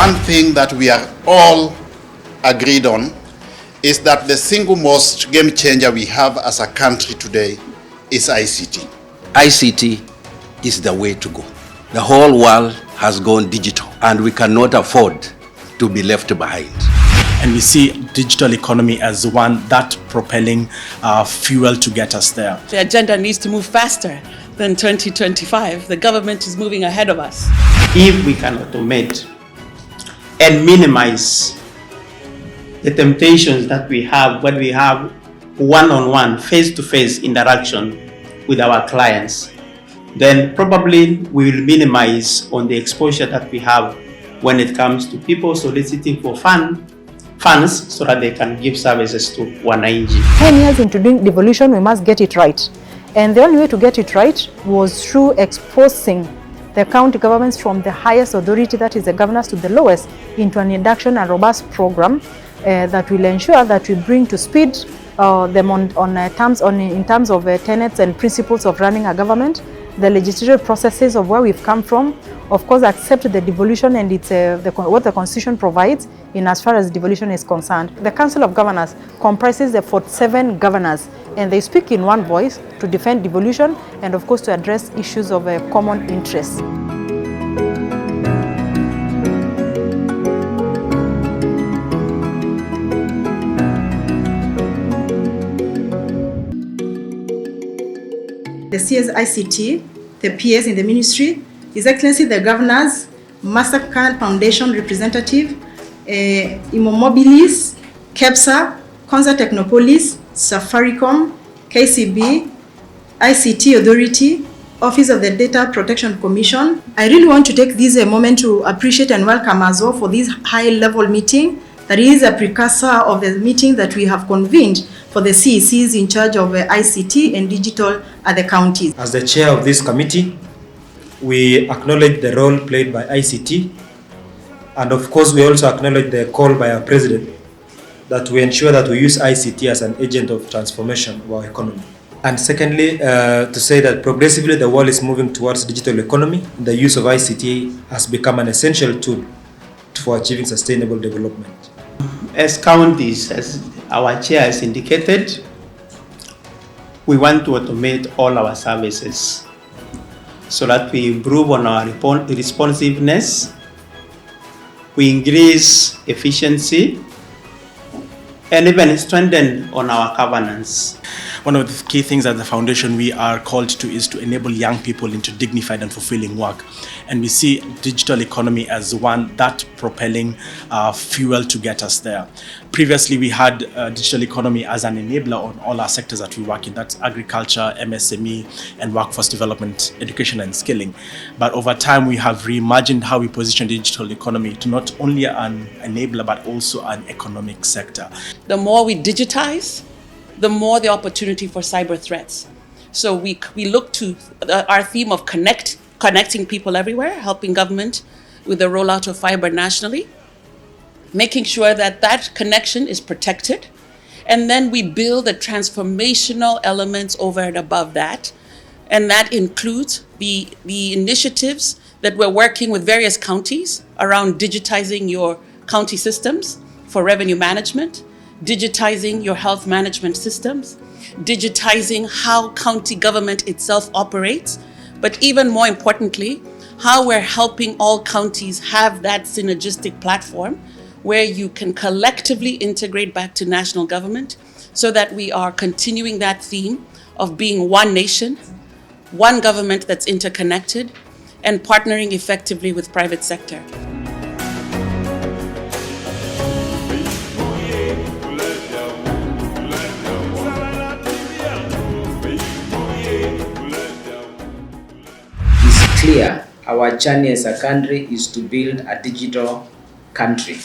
one thing that we are all agreed on is that the single most game changer we have as a country today is ICT. ICT is the way to go. The whole world has gone digital and we cannot afford to be left behind. And we see digital economy as one that propelling fuel to get us there. The agenda needs to move faster than 2025. The government is moving ahead of us. If we can automate and minimize the temptations that we have when we have one-on-one, face-to-face interaction with our clients, then probably we will minimize on the exposure that we have when it comes to people soliciting for funds so that they can give services to wananchi. 10 years into doing devolution, we must get it right. And the only way to get it right was through exposing the county governments from the highest authority, that is the governors, to the lowest, into an induction and robust program that will ensure that we bring to speed them in terms of tenets and principles of running a government, the legislative processes of where we've come from, of course accept the devolution and it's what the Constitution provides in as far as devolution is concerned. The Council of Governors comprises the 47 governors, and they speak in one voice to defend devolution and of course to address issues of common interest. The CS ICT, the PS in the ministry, His Excellency the Governors, Mastercard Foundation representative, Immobilis, KEPSA, Concert Technopolis, Safaricom, KCB, ICT Authority, Office of the Data Protection Commission. I really want to take this moment to appreciate and welcome us all for this high-level meeting that is a precursor of the meeting that we have convened for the CECs in charge of ICT and digital at the counties. As the chair of this committee, we acknowledge the role played by ICT, and of course we also acknowledge the call by our president that we ensure that we use ICT as an agent of transformation of our economy. And secondly, to say that progressively the world is moving towards digital economy. The use of ICT has become an essential tool for achieving sustainable development. As counties, as our chair has indicated, we want to automate all our services so that we improve on our responsiveness, we increase efficiency, and even strengthen on our governance. One of the key things as the foundation we are called to is to enable young people into dignified and fulfilling work. And we see digital economy as one that propelling fuel to get us there. Previously, we had digital economy as an enabler on all our sectors that we work in. That's agriculture, MSME, and workforce development, education and skilling. But over time, we have reimagined how we position digital economy to not only an enabler, but also an economic sector. The more we digitize, the more the opportunity for cyber threats. So we look to our theme of connecting people everywhere, helping government with the rollout of fiber nationally, making sure that that connection is protected, and then we build the transformational elements over and above that, and that includes the initiatives that we're working with various counties around digitizing your county systems for revenue management, digitizing your health management systems, digitizing how county government itself operates, but even more importantly, how we're helping all counties have that synergistic platform where you can collectively integrate back to national government so that we are continuing that theme of being one nation, one government that's interconnected, and partnering effectively with private sector. Clear, our journey as a country is to build a digital country.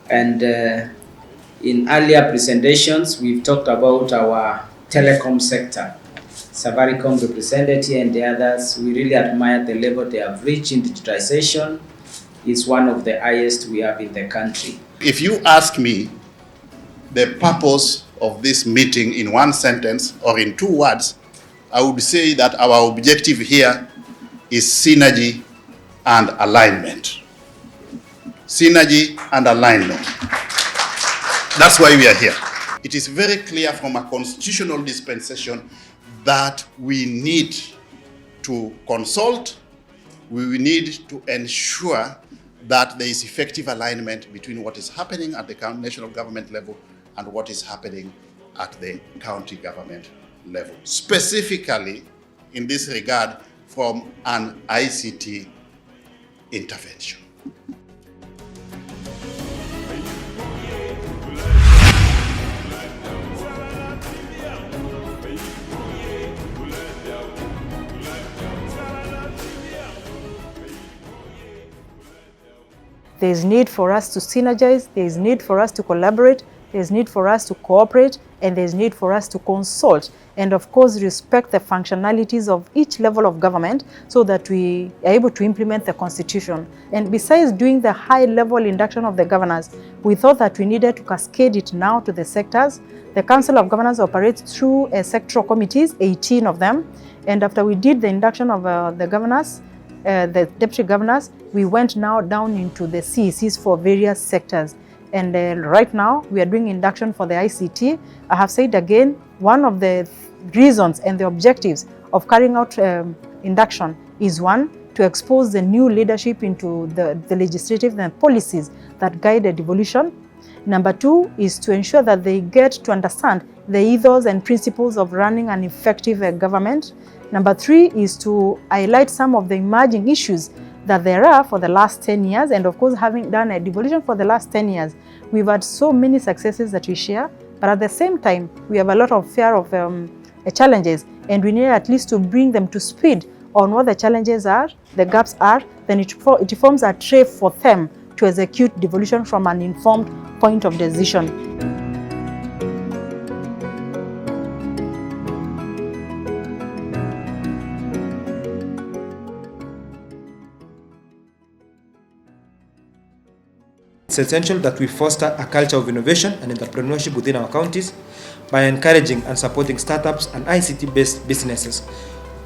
And in earlier presentations, we've talked about our telecom sector. Safaricom representative and the others, we really admire the level they have reached in digitization. It's one of the highest we have in the country. If you ask me the purpose of this meeting in one sentence or in 2 words, I would say that our objective here is synergy and alignment. synergy, and alignment. That's why we are here. It is very clear from a constitutional dispensation that we need to consult, we need to ensure that there is effective alignment between what is happening at the national government level and what is happening at the county government level. Specifically, in this regard, from an ICT intervention. There is need for us to synergize, there is need for us to collaborate, there is need for us to cooperate, and there is need for us to consult, and of course respect the functionalities of each level of government so that we are able to implement the constitution. And besides doing the high-level induction of the governors, we thought that we needed to cascade it now to the sectors. The Council of Governors operates through sectoral committees, 18 of them, and after we did the induction of the governors, the deputy governors, we went now down into the CECs for various sectors. And right now, we are doing induction for the ICT. I have said again, one of the reasons and the objectives of carrying out induction is one, to expose the new leadership into the legislative and policies that guide the devolution. Number two is to ensure that they get to understand the ethos and principles of running an effective government. Number three is to highlight some of the emerging issues that there are for the last 10 years. And of course, having done a devolution for the last 10 years, we've had so many successes that we share. But at the same time, we have a lot of fear of challenges, and we need at least to bring them to speed on what the challenges are, the gaps are, then it forms a tray for them to execute devolution from an informed point of decision. It's essential that we foster a culture of innovation and entrepreneurship within our counties by encouraging and supporting startups and ICT-based businesses,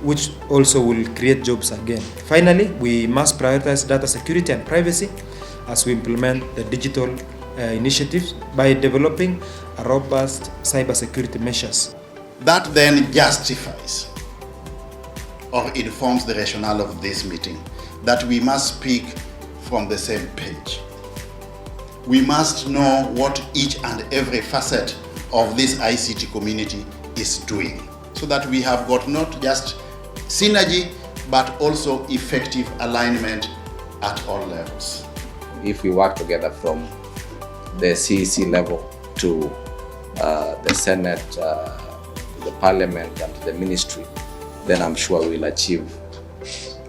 which also will create jobs again. Finally, we must prioritize data security and privacy as we implement the digital initiatives by developing a robust cybersecurity measures. That then justifies or informs the rationale of this meeting, that we must speak from the same page. We must know what each and every facet of this ICT community is doing, so that we have got not just synergy, but also effective alignment at all levels. If we work together from the CEC level to the Senate, the Parliament, and the Ministry, then I'm sure we'll achieve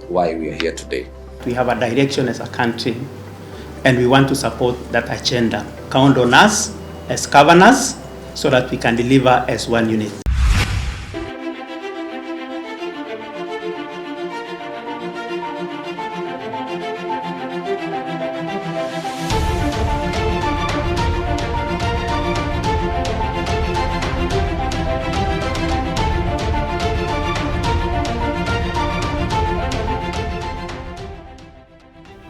why we are here today. We have a direction as a country, and we want to support that agenda. Count on us as governors so that we can deliver as one unit.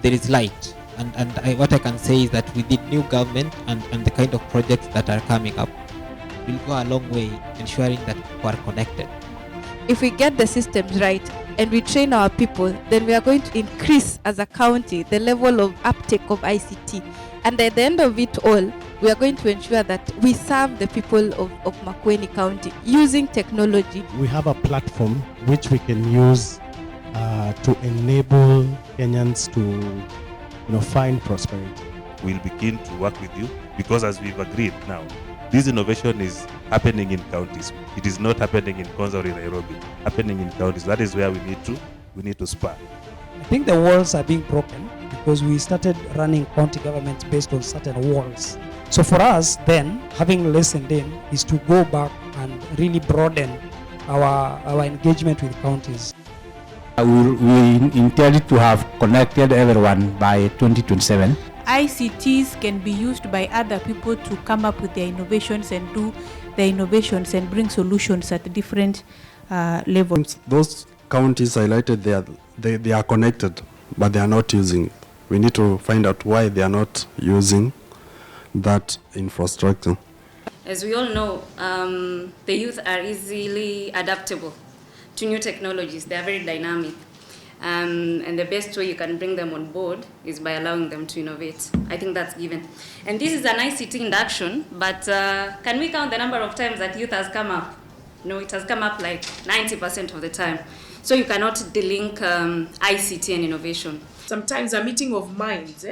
There is light. What I can say is that with the new government and the kind of projects that are coming up, we'll go a long way ensuring that people are connected. If we get the systems right and we train our people, then we are going to increase as a county the level of uptake of ICT. And at the end of it all, we are going to ensure that we serve the people of Makueni County using technology. We have a platform which we can use to enable Kenyans to find prosperity. We'll begin to work with you because, as we've agreed now, this innovation is happening in counties. It is not happening in Konza or in Nairobi. Happening in counties. That is where we need to spur. I think the walls are being broken because we started running county governments based on certain walls. So for us then, having listened in, is to go back and really broaden our engagement with counties. We intend to have connected everyone by 2027. ICTs can be used by other people to come up with their innovations and do their innovations and bring solutions at different levels. Those counties highlighted, they are connected, but they are not using it. We need to find out why they are not using that infrastructure. As we all know, the youth are easily adaptable to new technologies. They are very dynamic. And the best way you can bring them on board is by allowing them to innovate. I think that's given. And this is an ICT induction, but can we count the number of times that youth has come up? No, it has come up like 90% of the time. So you cannot delink ICT and innovation. Sometimes a meeting of minds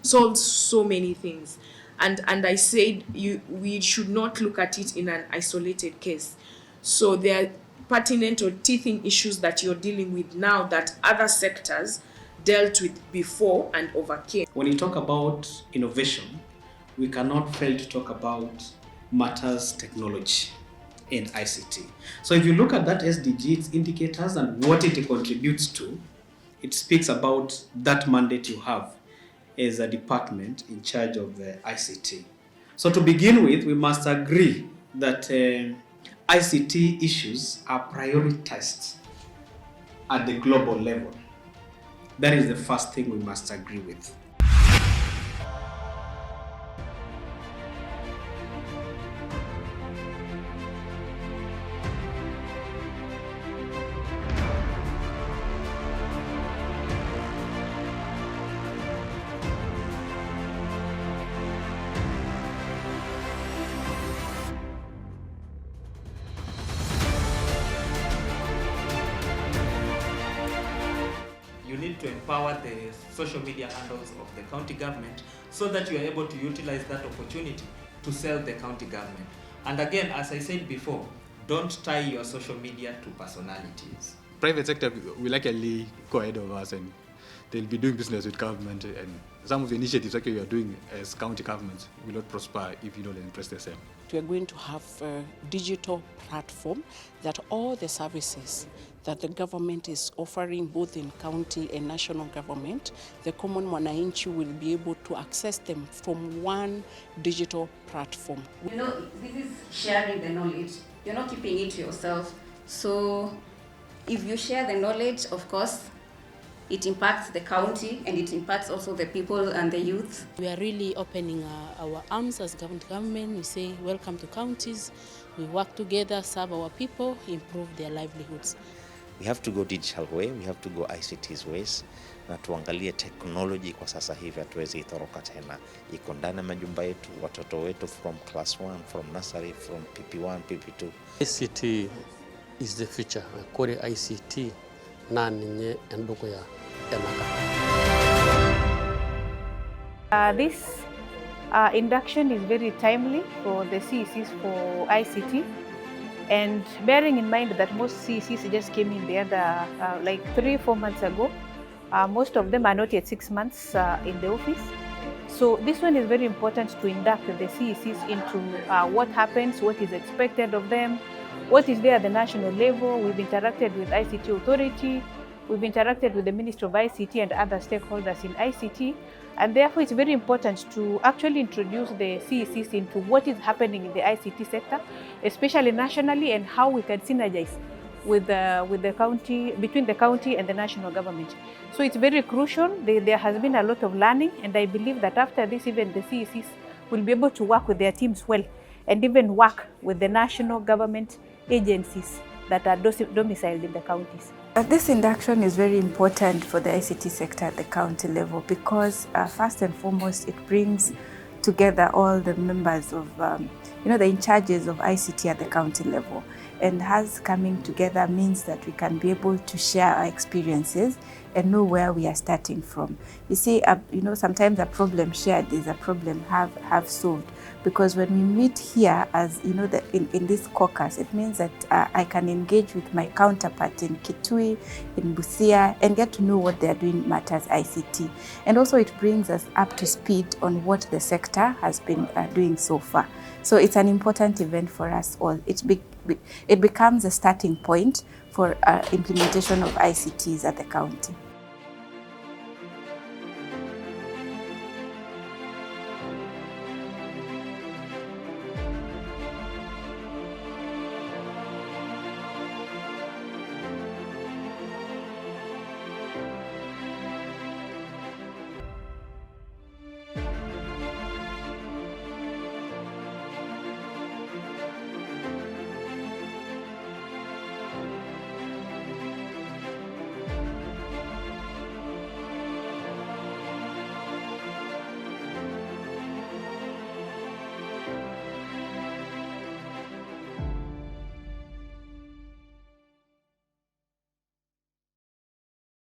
solves so many things. And I said we should not look at it in an isolated case. So there are pertinent or teething issues that you're dealing with now that other sectors dealt with before and overcame. When you talk about innovation, we cannot fail to talk about matters technology in ICT. So if you look at that SDG, its indicators and what it contributes to, it speaks about that mandate you have as a department in charge of the ICT. So to begin with, we must agree that ICT issues are prioritized at the global level. That is the first thing we must agree with. You need to empower the social media handles of the county government so that you are able to utilize that opportunity to sell the county government. And again, as I said before, don't tie your social media to personalities. Private sector will likely go ahead of us and they'll be doing business with government, and some of the initiatives that you are doing as county governments will not prosper if you don't impress the same. We are going to have a digital platform that all the services that the government is offering, both in county and national government, the common mwananchi will be able to access them from one digital platform. You know, this is sharing the knowledge. You're not keeping it to yourself. So if you share the knowledge, of course, it impacts the county and it impacts also the people and the youth. We are really opening our arms as government. We say welcome to counties. We work together, serve our people, improve their livelihoods. We have to go digital way, we have to go ICT's ways, na tuangalie technology kwa sasa hivi hatuwezi itoroka tena. Iko ndani ya majumba yetu, watoto wetu from class 1, from nursery, from PP1, PP2. ICT is the future. Kore ICT na ninye enduko ya enaka. This induction is very timely for the CECs for ICT. And bearing in mind that most CECs just came in the other like 3-4 months ago, most of them are not yet 6 months in the office. So this one is very important to induct the CECs into what happens, what is expected of them, what is there at the national level. We've interacted with ICT Authority, we've interacted with the Ministry of ICT and other stakeholders in ICT. And therefore, it's very important to actually introduce the CECs into what is happening in the ICT sector, especially nationally, and how we can synergize with the county, between the county and the national government. So it's very crucial. There has been a lot of learning, and I believe that after this, even the CECs will be able to work with their teams well, and even work with the national government agencies that are domiciled in the counties. This induction is very important for the ICT sector at the county level because first and foremost, it brings together all the members of, the in charges of ICT at the county level. And us coming together means that we can be able to share our experiences and know where we are starting from. You see, sometimes a problem shared is a problem have solved. Because when we meet here, as you know, in this caucus, it means that I can engage with my counterpart in Kitui, in Busia, and get to know what they are doing matters ICT. And also it brings us up to speed on what the sector has been doing so far. So it's an important event for us all. It becomes a starting point for implementation of ICTs at the county.